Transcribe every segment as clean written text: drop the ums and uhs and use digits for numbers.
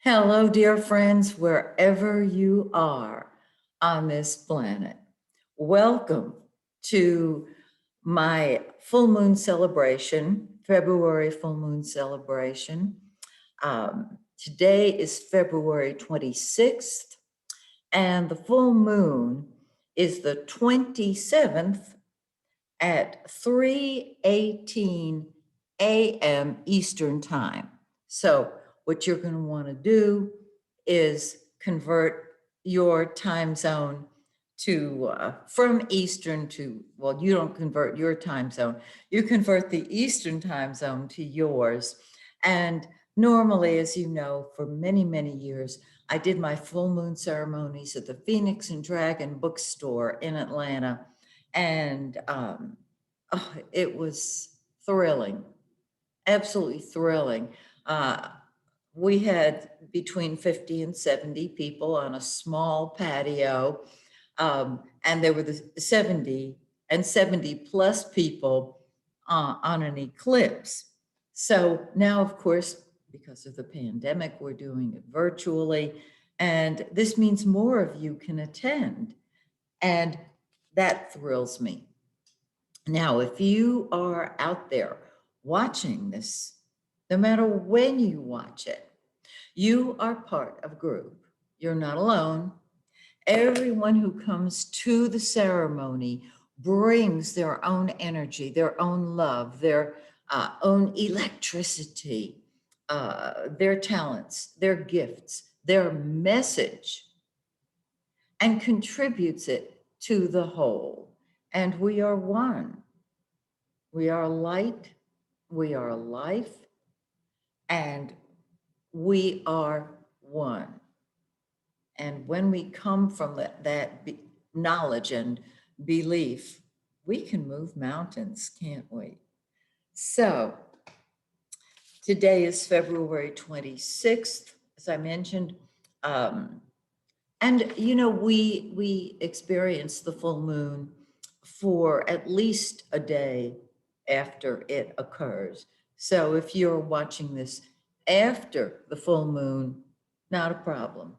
Hello, dear friends, wherever you are on this planet. Welcome to my full moon celebration, February full moon celebration. Today is February 26th, and the full moon is the 27th at 3:18 a.m. Eastern Time. So what you're going to want to do is convert your time zone to from Eastern to, well, you don't convert your time zone. You convert the Eastern time zone to yours. And normally, as you know, for many, many years, I did my full moon ceremonies at the Phoenix and Dragon bookstore in Atlanta. And it was thrilling, absolutely thrilling. Uh, we had between 50 and 70 people on a small patio, and there were the 70 and 70 plus people on an eclipse. So now, of course, because of the pandemic, we're doing it virtually, and this means more of you can attend, and that thrills me. Now, if you are out there watching this, no matter when you watch it, you are part of a group. You're not alone. Everyone who comes to the ceremony brings their own energy, their own love, their own electricity, their talents, their gifts, their message, and contributes it to the whole. And we are one. We are light, we are life, and we are one. And when we come from that knowledge and belief, we can move mountains, can't we? So today is February 26th, as I mentioned. And you know, we experience the full moon for at least a day after it occurs. So if you're watching this after the full moon, not a problem.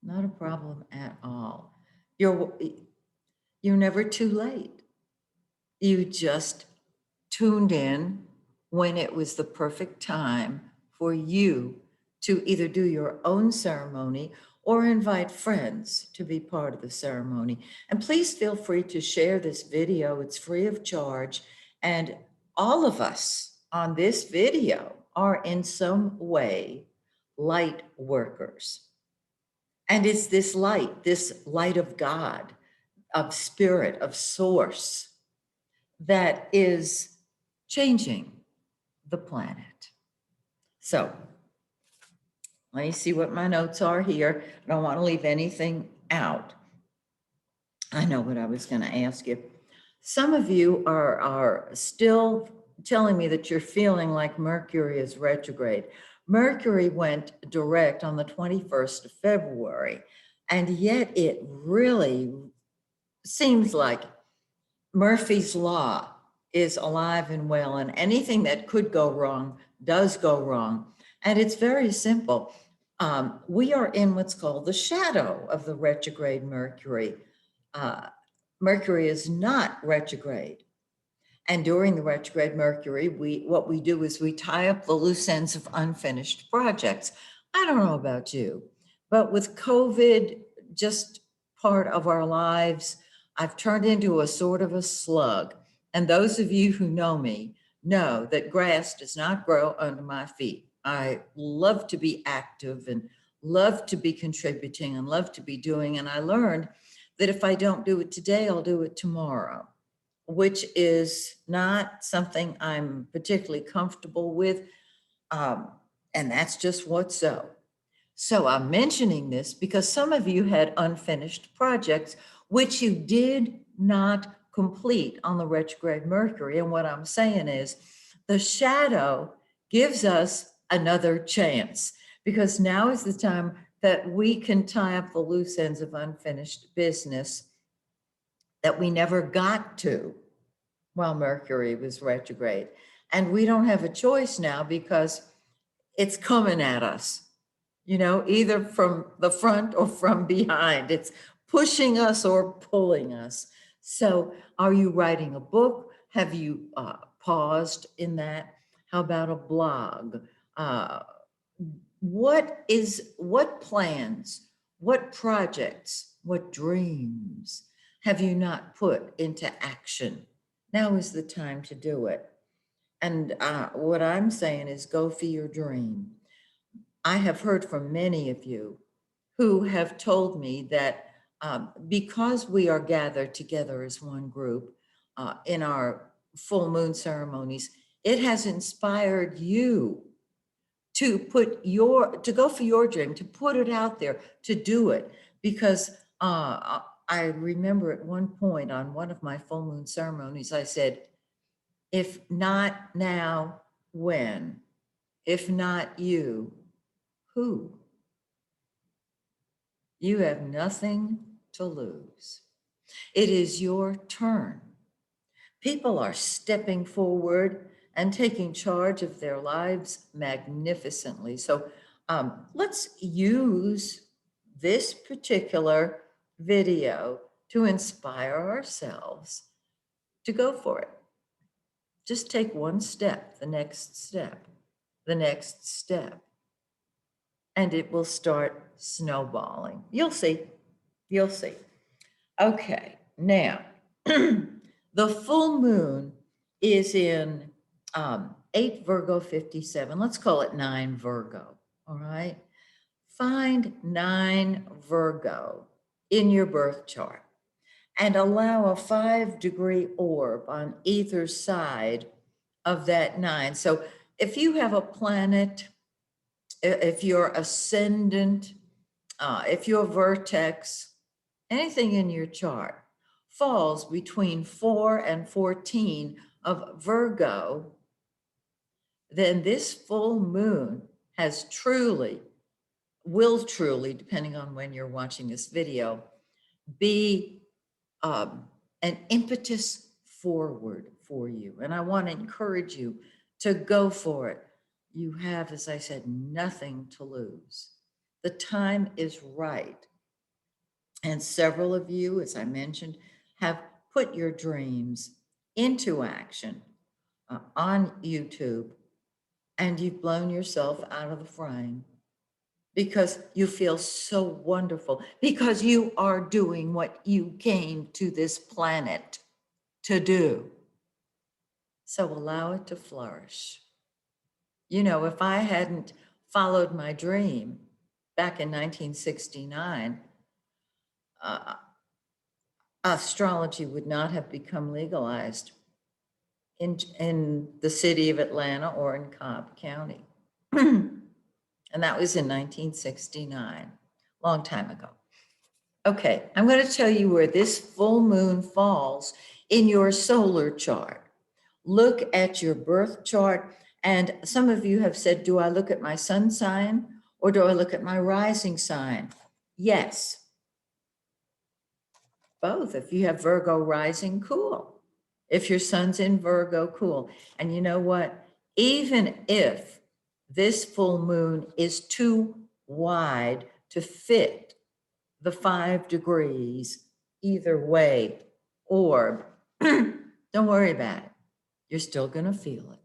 Not a problem at all. You're you're never too late. You just tuned in when it was the perfect time for you to either do your own ceremony or invite friends to be part of the ceremony. And please feel free to share this video. It's free of charge. And all of us on this video are in some way light workers. And it's this light of God, of spirit, of source that is changing the planet. So let me see what my notes are here. I don't want to leave anything out. I know what I was going to ask you. Some of you are still telling me that you're feeling like Mercury is retrograde. Mercury went direct on the 21st of February, and yet it really seems like Murphy's Law is alive and well, and anything that could go wrong does go wrong. And it's very simple. We are in what's called the shadow of the retrograde Mercury. Mercury is not retrograde. And during the retrograde Mercury, what we do is we tie up the loose ends of unfinished projects. I don't know about you, but with COVID just part of our lives, I've turned into a sort of a slug. And those of you who know me know that grass does not grow under my feet. I love to be active and love to be contributing and love to be doing. And I learned that if I don't do it today, I'll do it tomorrow, which is not something I'm particularly comfortable with. And that's just what's so. So I'm mentioning this because some of you had unfinished projects, which you did not complete on the retrograde Mercury. And what I'm saying is the shadow gives us another chance, because now is the time that we can tie up the loose ends of unfinished business that we never got to while Mercury was retrograde. And we don't have a choice now because it's coming at us. either from the front or from behind. It's pushing us or pulling us. So, are you writing a book? Have you paused in that? How about a blog? Uh, what plans, what projects, what dreams have you not put into action? Now is the time to do it. And what I'm saying is go for your dream. I have heard from many of you who have told me that because we are gathered together as one group in our full moon ceremonies, it has inspired you to go for your dream, to put it out there, to do it. Because I remember at one point on one of my full moon ceremonies, I said, if not now, when? If not you, who? You have nothing to lose. It is your turn. People are stepping forward and taking charge of their lives magnificently. So let's use this particular video to inspire ourselves to go for it. Just take one step, the next step, the next step, and it will start snowballing. You'll see. You'll see. Okay, now, the full moon is in 8 Virgo 57. Let's call it 9 Virgo, all right? Find 9 Virgo in your birth chart and allow a 5-degree orb on either side of that 9. So if you have a planet, if your ascendant, if your vertex, anything in your chart falls between 4 and 14 of Virgo, then this full moon will truly, depending on when you're watching this video, be an impetus forward for you. And I want to encourage you to go for it. You have, as I said, nothing to lose. The time is right. And several of you, as I mentioned, have put your dreams into action on YouTube, and you've blown yourself out of the frame because you feel so wonderful, because you are doing what you came to this planet to do. So allow it to flourish. If I hadn't followed my dream back in 1969, astrology would not have become legalized in the city of Atlanta or in Cobb County. And that was in 1969, long time ago. Okay, I'm going to tell you where this full moon falls in your solar chart. Look at your birth chart. And some of you have said, do I look at my sun sign or do I look at my rising sign? Yes, both. If you have Virgo rising, cool. If your sun's in Virgo, cool. And you know what? Even if this full moon is too wide to fit the 5 degrees either way, or don't worry about it. You're still going to feel it.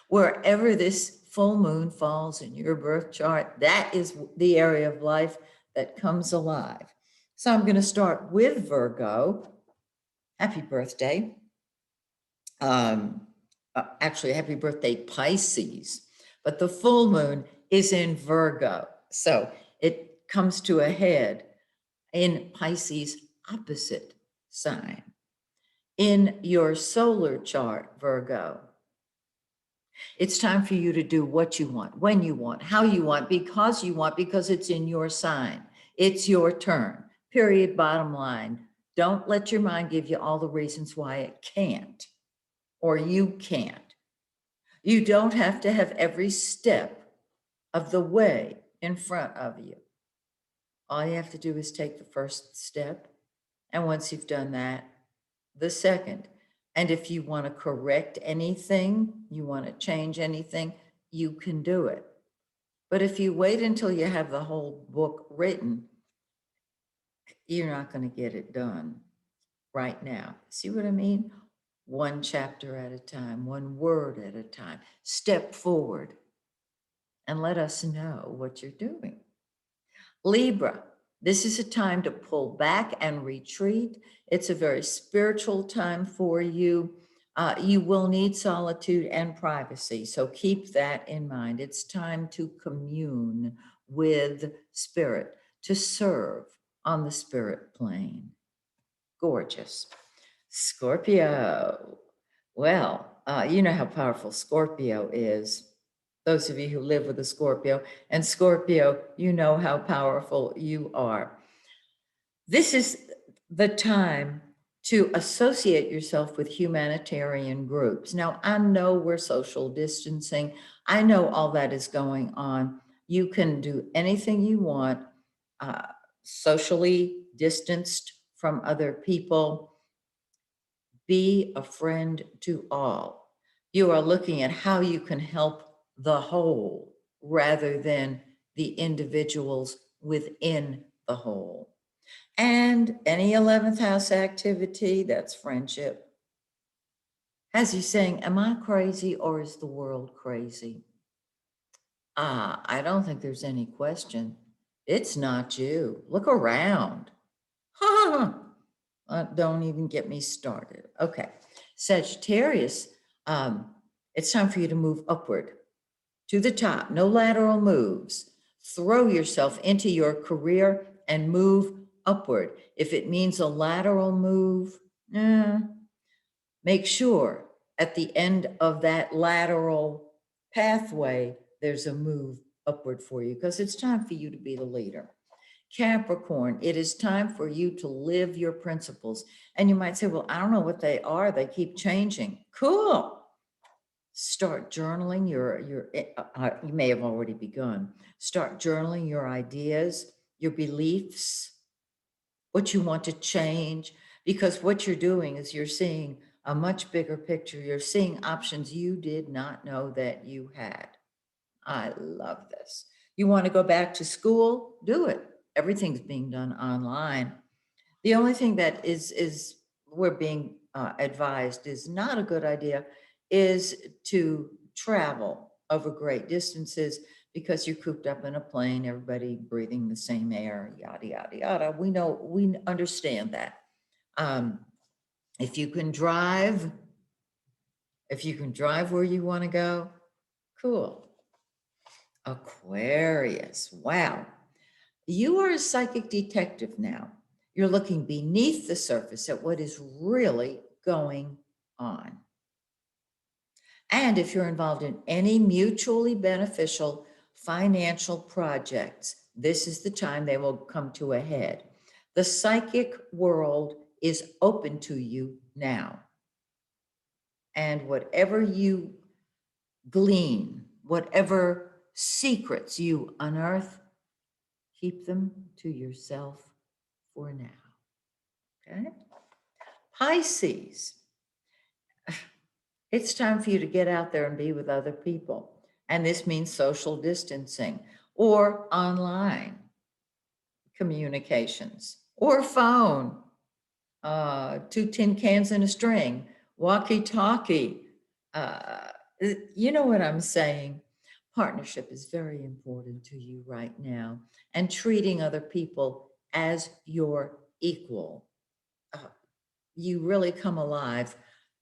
Wherever this full moon falls in your birth chart, that is the area of life that comes alive. So I'm going to start with Virgo. Happy birthday. Actually, happy birthday, Pisces. But the full moon is in Virgo. So it comes to a head in Pisces opposite sign. In your solar chart, Virgo, it's time for you to do what you want, when you want, how you want, because it's in your sign. It's your turn, period, bottom line. Don't let your mind give you all the reasons why it can't or you can't. You don't have to have every step of the way in front of you. All you have to do is take the first step. And once you've done that, the second. And if you want to correct anything, you want to change anything, you can do it. But if you wait until you have the whole book written, you're not going to get it done right now. See what I mean? One chapter at a time, one word at a time. Step forward and let us know what you're doing. Libra, this is a time to pull back and retreat. It's a very spiritual time for you. You will need solitude and privacy, so keep that in mind. It's time to commune with spirit, to serve on the spirit plane. Gorgeous. Scorpio. Well, you know how powerful Scorpio is. Those of you who live with a Scorpio, and Scorpio, you know how powerful you are. This is the time to associate yourself with humanitarian groups. Now, I know we're social distancing. I know all that is going on. You can do anything you want, uh, socially distanced from other people. Be a friend to all. You are looking at how you can help the whole rather than the individuals within the whole. And any 11th house activity, that's friendship. As you saying, am I crazy or is the world crazy? I don't think there's any question. It's not you. Look around. Don't even get me started. Okay. Sagittarius, it's time for you to move upward to the top. No lateral moves. Throw yourself into your career and move upward. If it means a lateral move, make sure at the end of that lateral pathway, there's a move upward for you because it's time for you to be the leader. Capricorn, it is time for you to live your principles. And you might say, well, I don't know what they are. They keep changing. Cool. Start journaling you may have already begun. Start journaling your ideas, your beliefs, what you want to change, because what you're doing is you're seeing a much bigger picture. You're seeing options you did not know that you had. I love this. You want to go back to school? Do it. Everything's being done online. The only thing that is we're being advised is not a good idea is to travel over great distances because you're cooped up in a plane, everybody breathing the same air, yada, yada, yada. We know, we understand that. Um, if you can drive, if you can drive where you want to go, cool. Aquarius, wow. You are a psychic detective now. You're looking beneath the surface at what is really going on. And if you're involved in any mutually beneficial financial projects, this is the time they will come to a head. The psychic world is open to you now. And whatever you glean, whatever secrets you unearth, keep them to yourself for now. Okay? Pisces, it's time for you to get out there and be with other people. And this means social distancing or online communications or phone, two tin cans and a string, walkie-talkie. Uh, you know what I'm saying? Partnership is very important to you right now, and treating other people as your equal. Uh, you really come alive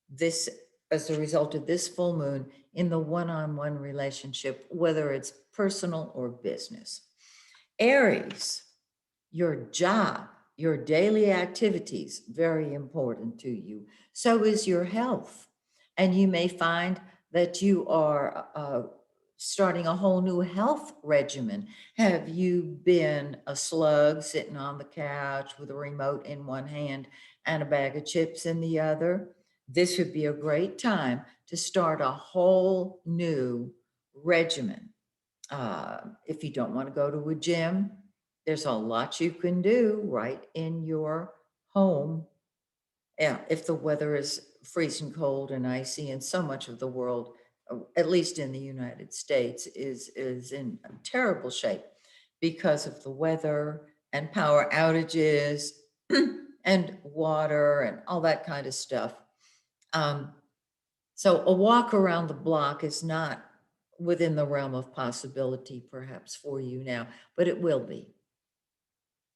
this as a result of this full moon in the one-on-one relationship, whether it's personal or business. Aries, your job, your daily activities, very important to you. So is your health. And you may find that you are starting a whole new health regimen. Have you been a slug sitting on the couch with a remote in one hand and a bag of chips in the other? This would be a great time to start a whole new regimen. If you don't want to go to a gym, there's a lot you can do right in your home. Yeah, if the weather is freezing cold and icy in so much of the world, at least in the United States, is in terrible shape because of the weather and power outages and water and all that kind of stuff. Um, so a walk around the block is not within the realm of possibility, perhaps, for you now, but it will be.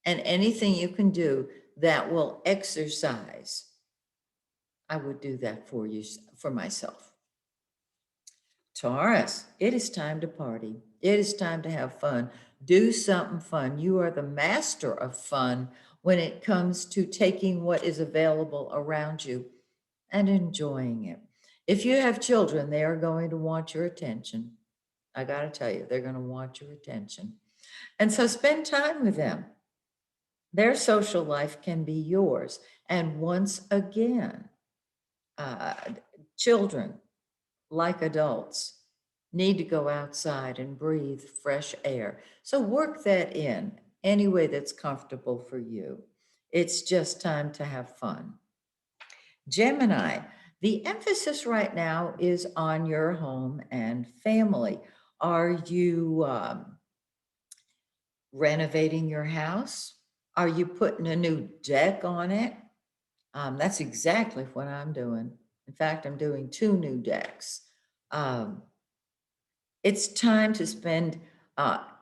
And anything you can do that will exercise, I would do that for you, for myself. Taurus, it is time to party. It is time to have fun. Do something fun. You are the master of fun when it comes to taking what is available around you and enjoying it. If you have children, they are going to want your attention. I got to tell you, they're going to want your attention. And so spend time with them. Their social life can be yours. And once again, uh, children, like adults, need to go outside and breathe fresh air. So work that in any way that's comfortable for you. It's just time to have fun. Gemini, the emphasis right now is on your home and family. Are you renovating your house? Are you putting a new deck on it? That's exactly what I'm doing. In fact, I'm doing 2 new decks. Um, it's time to spend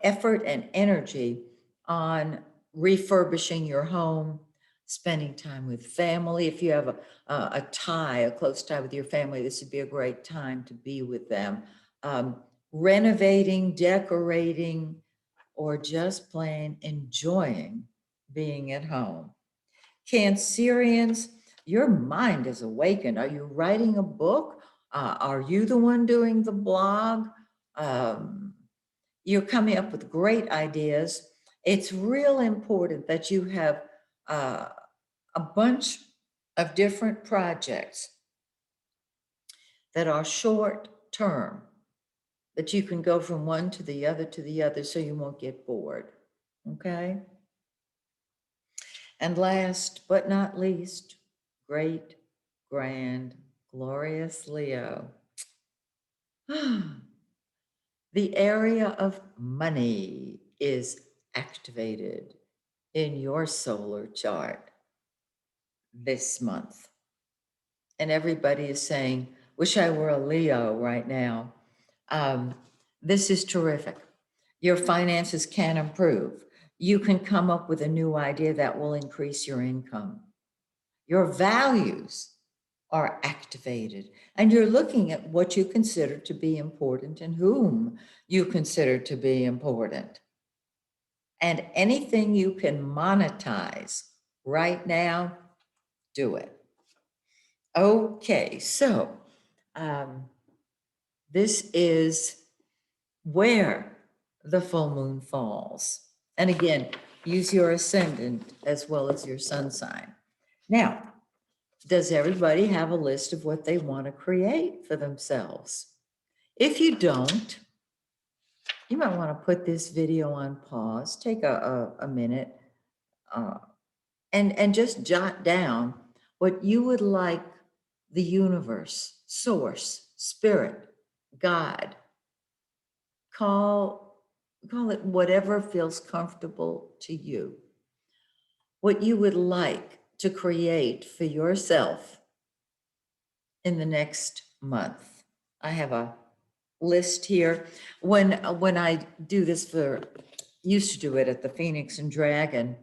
effort and energy on refurbishing your home, spending time with family. If you have a close tie with your family, this would be a great time to be with them. Um, Renovating, decorating, or just plain enjoying being at home. Cancerians, your mind is awakened. Are you writing a book? Are you the one doing the blog? Um, you're coming up with great ideas. It's real important that you have uh, a bunch of different projects that are short term, that you can go from one to the other so you won't get bored. Okay? And last but not least, great, grand, glorious Leo. The area of money is activated in your solar chart this month. And everybody is saying, wish I were a Leo right now. This is terrific. Your finances can improve. You can come up with a new idea that will increase your income. Your values are activated, and you're looking at what you consider to be important and whom you consider to be important. And anything you can monetize right now, do it. Okay, so um, this is where the full moon falls. And again, use your ascendant as well as your sun sign. Now, does everybody have a list of what they want to create for themselves? If you don't, you might want to put this video on pause, take a minute, uh, and just jot down what you would like the universe, source, spirit, God, call it whatever feels comfortable to you, what you would like to create for yourself in the next month. I have a list here. When I do this for, used to do it at the Phoenix and Dragon,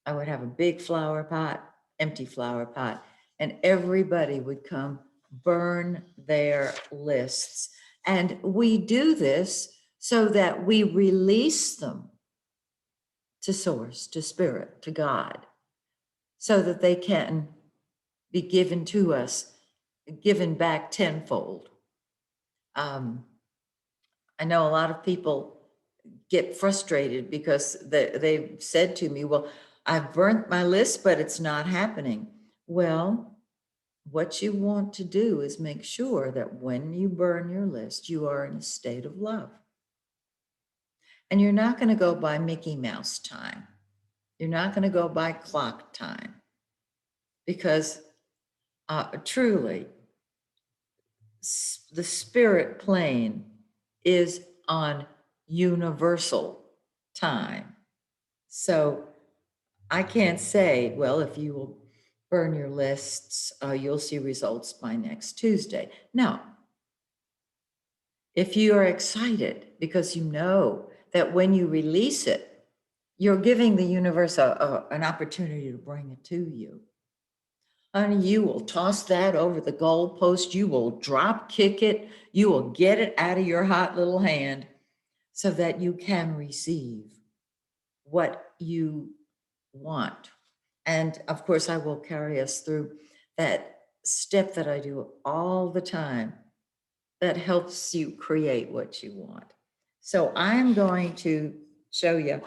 I would have a big flower pot, empty flower pot, and everybody would come burn their lists. And we do this so that we release them to source, to spirit, to God, so that they can be given to us, given back tenfold. I know a lot of people get frustrated because they've said to me, well, I've burnt my list, but it's not happening. Well, what you want to do is make sure that when you burn your list, you are in a state of love. And you're not going to go by Mickey Mouse time. You're not going to go by clock time, because truly, the spirit plane is on universal time. So I can't say, well, if you will burn your lists, you'll see results by next Tuesday. No. If you are excited because you know that when you release it, you're giving the universe an opportunity to bring it to you. Honey, you will toss that over the goalpost. You will drop kick it. You will get it out of your hot little hand so that you can receive what you want. And of course, I will carry us through that step that I do all the time that helps you create what you want. So I'm going to show you, let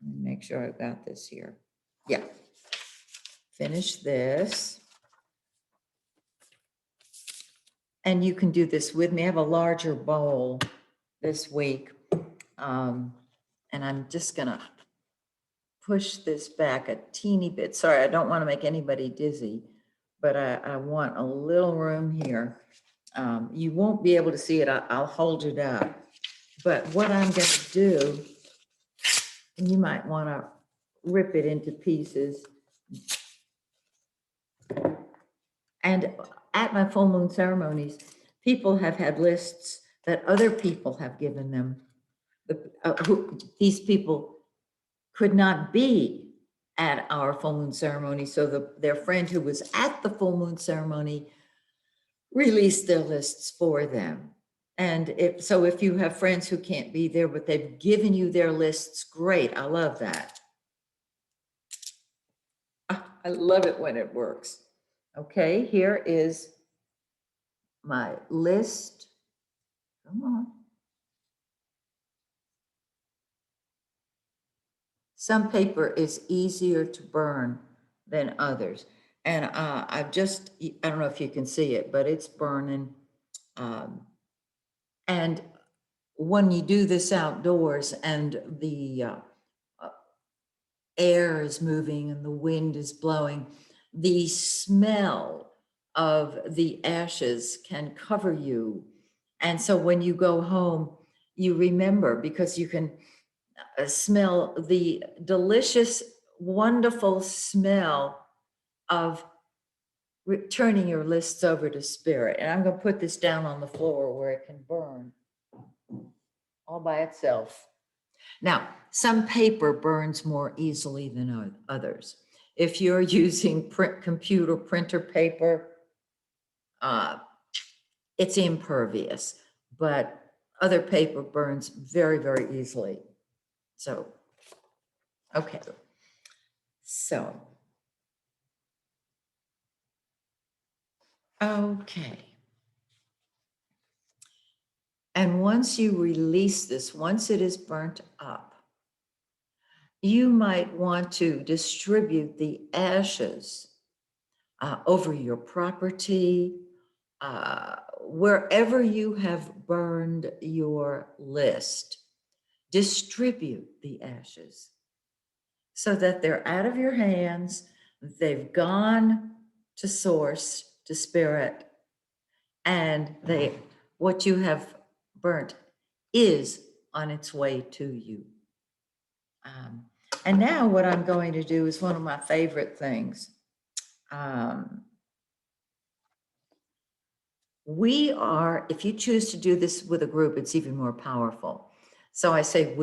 me make sure I've got this here. Yeah, finish this. And you can do this with me. I have a larger bowl this week. And I'm just gonna push this back a teeny bit. Sorry, I don't want to make anybody dizzy, but I want a little room here. You won't be able to see it. I'll hold it up. But what I'm going to do, and you might want to rip it into pieces. And at my full moon ceremonies, people have had lists that other people have given them. These people could not be at our full moon ceremony. So their friend who was at the full moon ceremony released their lists for them. And if you have friends who can't be there, but they've given you their lists, great. I love that. I love it when it works. Okay, here is my list. Come on. Some paper is easier to burn than others. And I don't know if you can see it, but it's burning. And when you do this outdoors and the air is moving and the wind is blowing, the smell of the ashes can cover you. And so when you go home, you remember because you can smell the delicious, wonderful smell of turning your lists over to spirit. And I'm going to put this down on the floor where it can burn all by itself. Now, some paper burns more easily than others. If you're using computer printer paper, it's impervious, but other paper burns very, very easily. So, okay. So, okay. And once you release this, once it is burnt up, you might want to distribute the ashes over your property, wherever you have burned your list. Distribute the ashes so that they're out of your hands, they've gone to source, to spirit, and what you have burnt is on its way to you. And now what I'm going to do is one of my favorite things. If you choose to do this with a group, it's even more powerful. So I say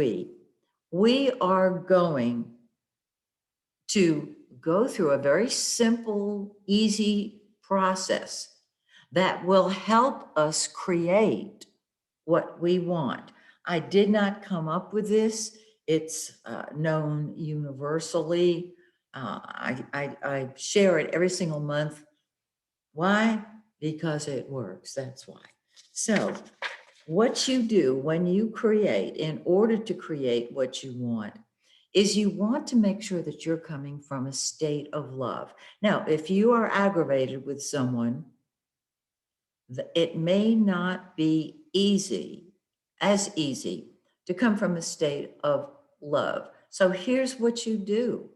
we are going to go through a very simple, easy process that will help us create what we want. I did not come up with this. It's known universally. I share it every single month. Why? Because it works. That's why. So what you do when you create, in order to create what you want, is you want to make sure that you're coming from a state of love. Now, if you are aggravated with someone, it may not be as easy to come from a state of love. So here's what you do.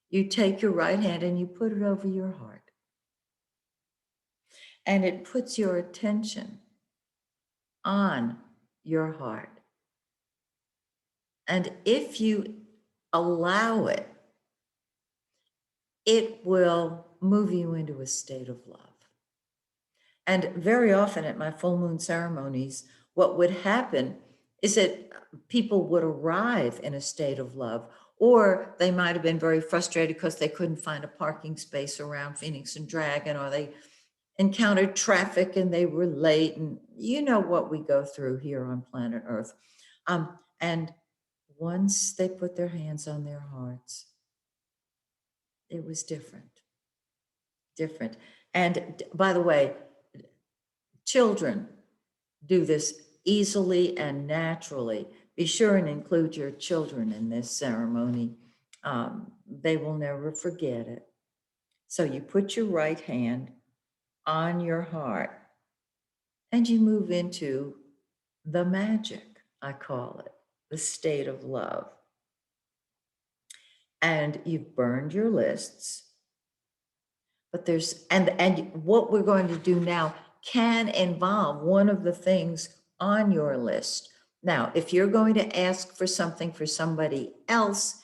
You take your right hand and you put it over your heart. and it puts your attention on your heart. And if you allow it, it will move you into a state of love. And very often at my full moon ceremonies, what would happen is that people would arrive in a state of love, or they might have been very frustrated because they couldn't find a parking space around Phoenix and Dragon, or they encountered traffic and they were late. And you know what we go through here on planet Earth. And once they put their hands on their hearts, it was different. And by the way, children do this easily and naturally. Be sure and include your children in this ceremony. They will never forget it. So you put your right hand on your heart and you move into the magic, I call it, the state of love. And you've burned your lists, but there's, and what we're going to do now can involve one of the things on your list. Now, if you're going to ask for something for somebody else,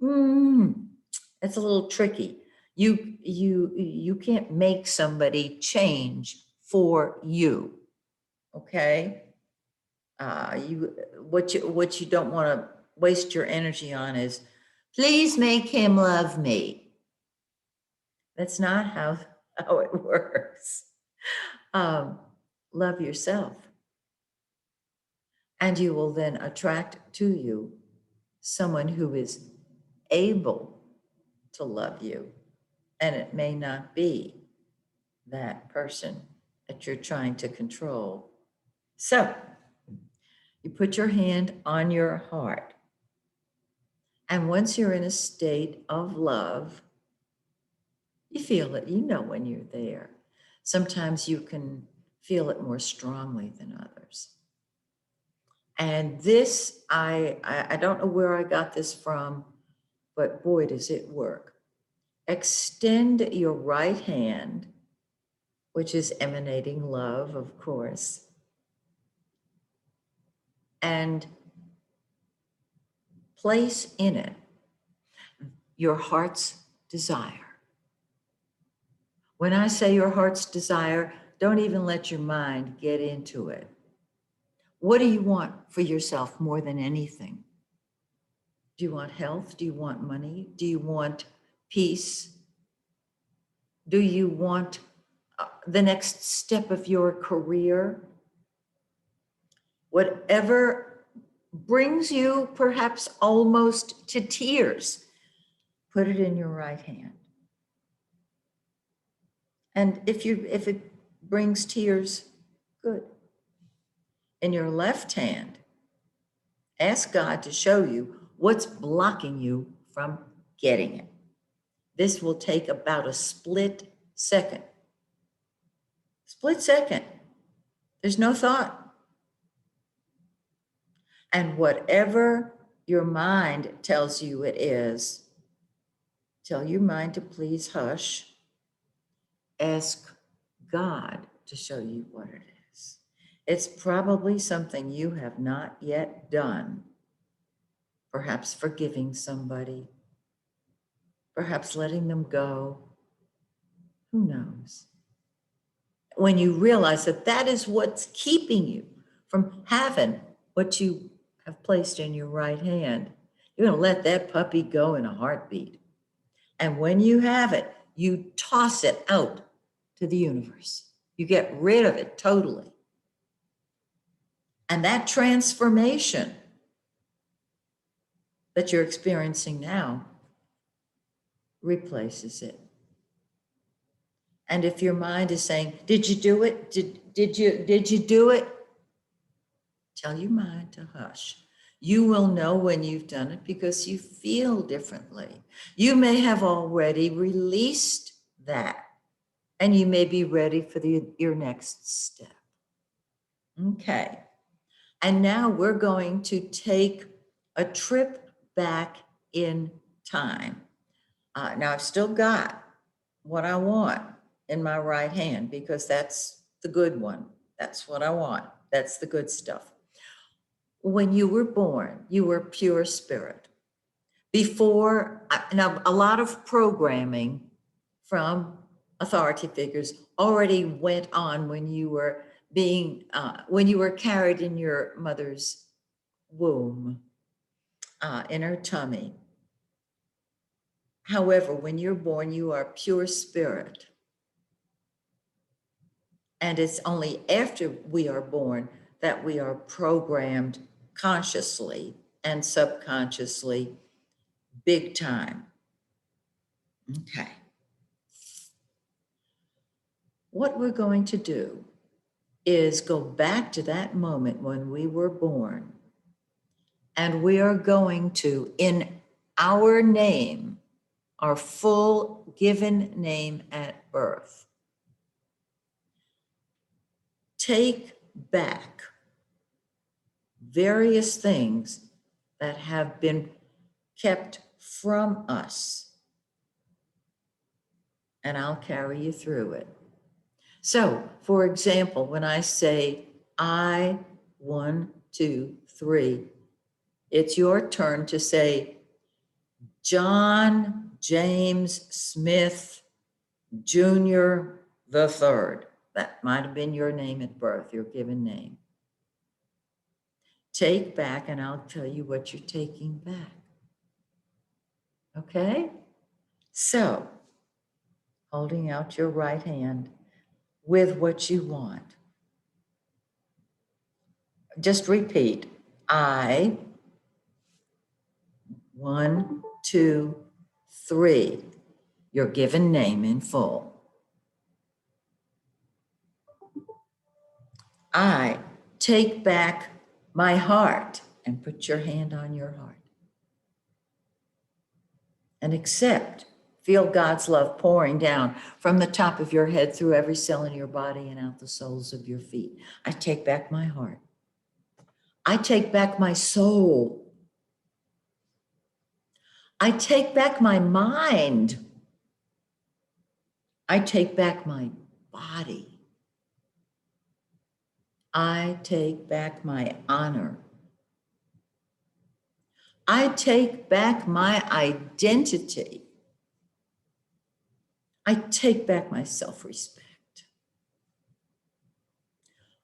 it's a little tricky. You can't make somebody change for you. Okay? What you don't want to waste your energy on is, please make him love me. That's not how it works. Love yourself. And you will then attract to you someone who is able to love you. And it may not be that person that you're trying to control. So you put your hand on your heart. And once you're in a state of love, you feel it, you know when you're there. Sometimes you can feel it more strongly than others. And this, I don't know where I got this from, but boy, does it work. Extend your right hand, which is emanating love, of course, and place in it your heart's desire. When I say your heart's desire, don't even let your mind get into it. What do you want for yourself more than anything? Do you want health? Do you want money? Do you want peace? Do you want the next step of your career? Whatever brings you perhaps almost to tears, put it in your right hand. And if it brings tears, good. In your left hand, ask God to show you what's blocking you from getting it. This will take about a split second. Split second. There's no thought. And whatever your mind tells you it is, tell your mind to please hush. Ask God to show you what it is. It's probably something you have not yet done. Perhaps forgiving somebody, perhaps letting them go. Who knows? When you realize that that is what's keeping you from having what you have placed in your right hand, you're going to let that puppy go in a heartbeat. And when you have it, you toss it out to the universe. You get rid of it totally. And that transformation that you're experiencing now replaces it. And if your mind is saying, did you do it? Did you do it? Tell your mind to hush. You will know when you've done it because you feel differently. You may have already released that, and you may be ready for your next step. Okay. And now we're going to take a trip back in time. Now I've still got what I want, in my right hand because that's the good one. That's what I want. That's the good stuff. When you were born, you were pure spirit. Before, now a lot of programming from authority figures already went on when you were when you were carried in your mother's womb, in her tummy. However, when you're born, you are pure spirit. And it's only after we are born that we are programmed consciously and subconsciously, big time. Okay. What we're going to do is go back to that moment when we were born, and we are going to, in our name, our full given name at birth, take back various things that have been kept from us, and I'll carry you through it. So, for example, when I say I, 1, 2, 3, it's your turn to say John James Smith Jr. the third. That might have been your name at birth, your given name. Take back, and I'll tell you what you're taking back. Okay? So, holding out your right hand with what you want. Just repeat, I, 1, 2, 3, your given name in full. I take back my heart, and put your hand on your heart. And accept, feel God's love pouring down from the top of your head through every cell in your body and out the soles of your feet. I take back my heart. I take back my soul. I take back my mind. I take back my body. I take back my honor. I take back my identity. I take back my self-respect.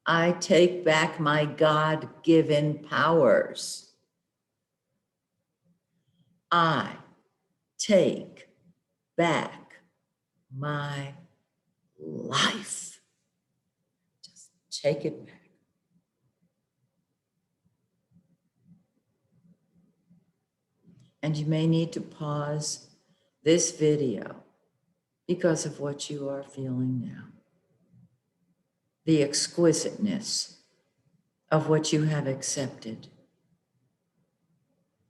I take back my God-given powers. I take back my life. Just take it back. And you may need to pause this video because of what you are feeling now. The exquisiteness of what you have accepted.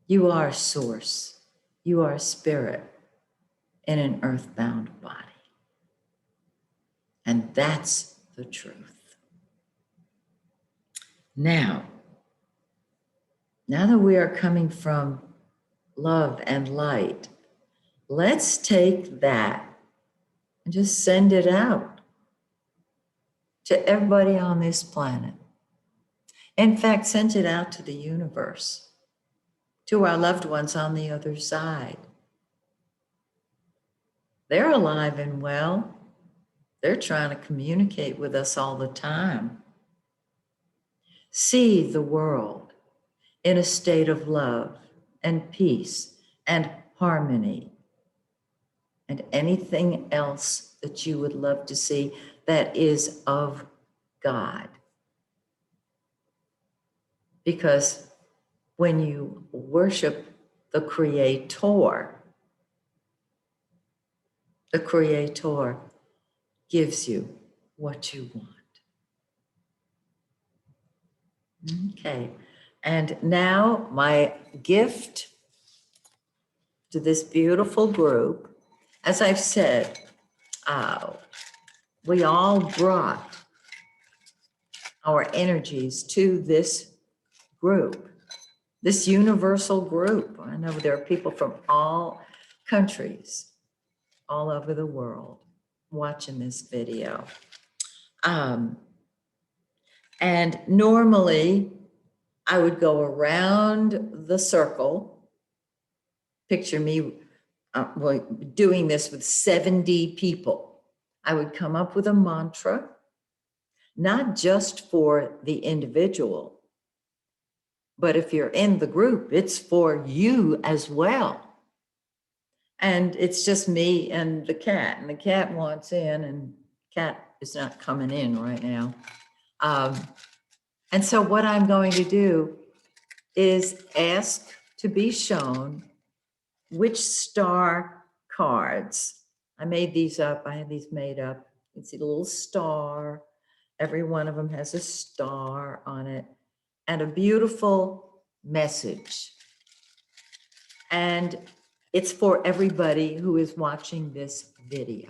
You are source. You are spirit in an earthbound body. And that's the truth. Now that we are coming from love and light, let's take that and just send it out to everybody on this planet. In fact, send it out to the universe, to our loved ones on the other side. They're alive and well. They're trying to communicate with us all the time. See the world in a state of love and peace and harmony, and anything else that you would love to see that is of God. Because when you worship the Creator gives you what you want. Okay, and now my gift to this beautiful group, as I've said, we all brought our energies to this group, this universal group. I know there are people from all countries, all over the world. watching this video. And normally I would go around the circle. Picture me doing this with 70 people. I would come up with a mantra, not just for the individual, but if you're in the group, it's for you as well. And it's just me and the cat wants in, and cat is not coming in right now. And so what I'm going to do is ask to be shown which star cards. I made these up. I had these made up. You can see the little star. Every one of them has a star on it and a beautiful message. And it's for everybody who is watching this video.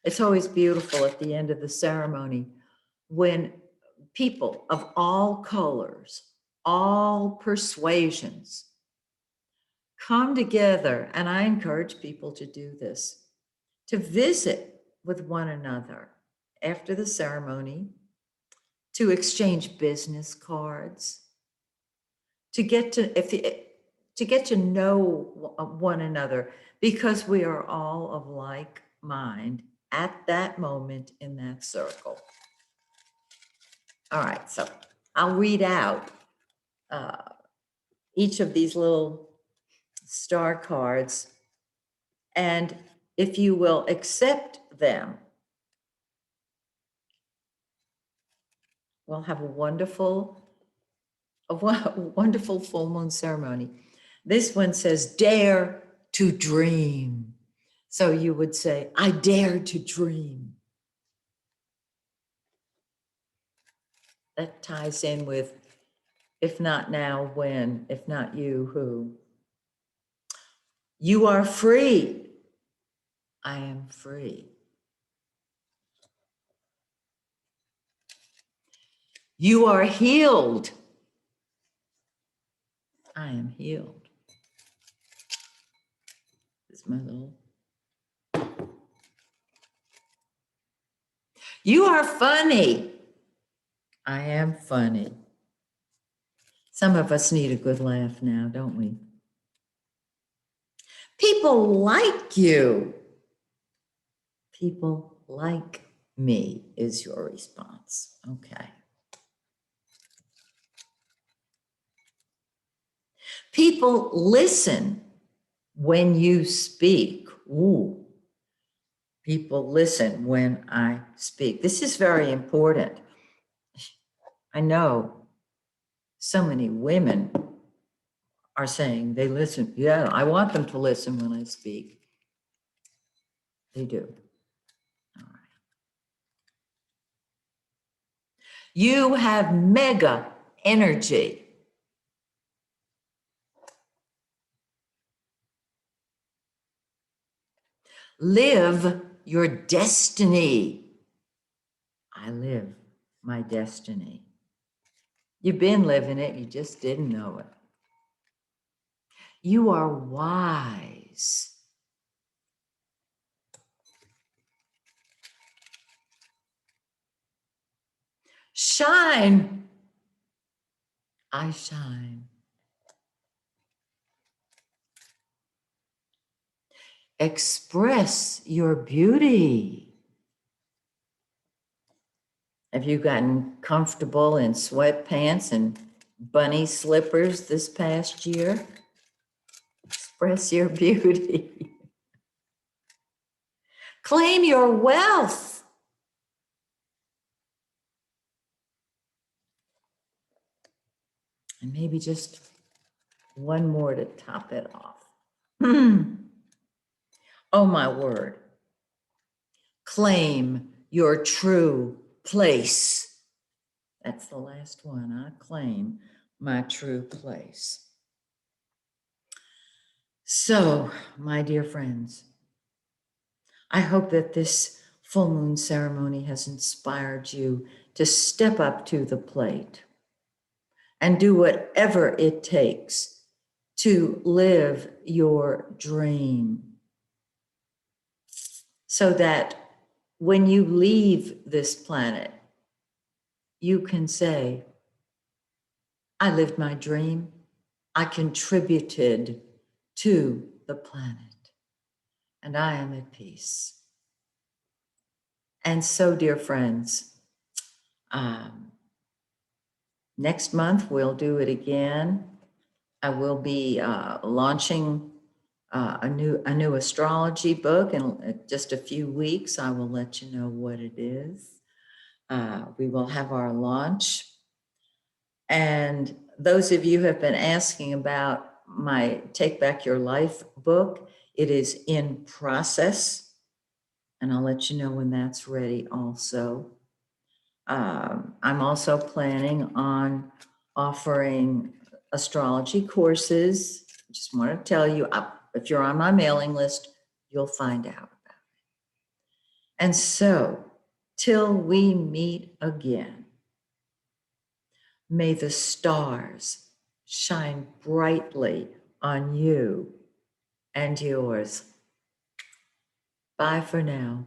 It's always beautiful at the end of the ceremony when people of all colors, all persuasions come together, and I encourage people to do this, to visit with one another after the ceremony, to exchange business cards, to get to know one another, because we are all of like mind at that moment in that circle. All right, so I'll read out each of these little star cards, and if you will accept them, we'll have a wonderful full moon ceremony. This one says, dare to dream. So you would say, I dare to dream. That ties in with, if not now, when? If not you, who? You are free. I am free. You are healed. I am healed. This is my little. You are funny. I am funny. Some of us need a good laugh now, don't we? People like you. People like me is your response. Okay. People listen when you speak. Ooh. People listen when I speak. This is very important. I know so many women are saying they listen. Yeah, I want them to listen when I speak. They do. All right. You have mega energy. Live your destiny. I live my destiny. You've been living it, you just didn't know it. You are wise. Shine. I shine. Express your beauty. Have you gotten comfortable in sweatpants and bunny slippers this past year? Express your beauty. Claim your wealth. And maybe just one more to top it off. Oh, my word. Claim your true place. That's the last one. I claim my true place. So, my dear friends, I hope that this full moon ceremony has inspired you to step up to the plate and do whatever it takes to live your dream. so that when you leave this planet, you can say, I lived my dream. I contributed to the planet, and I am at peace. And so, dear friends, next month we'll do it again. I will be launching a new astrology book in just a few weeks. I will let you know what it is. We will have our launch. And those of you who have been asking about my Take Back Your Life book, it is in process. And I'll let you know when that's ready also. I'm also planning on offering astrology courses. I just want to tell you, if you're on my mailing list, you'll find out about it. And so, till we meet again, may the stars shine brightly on you and yours. Bye for now.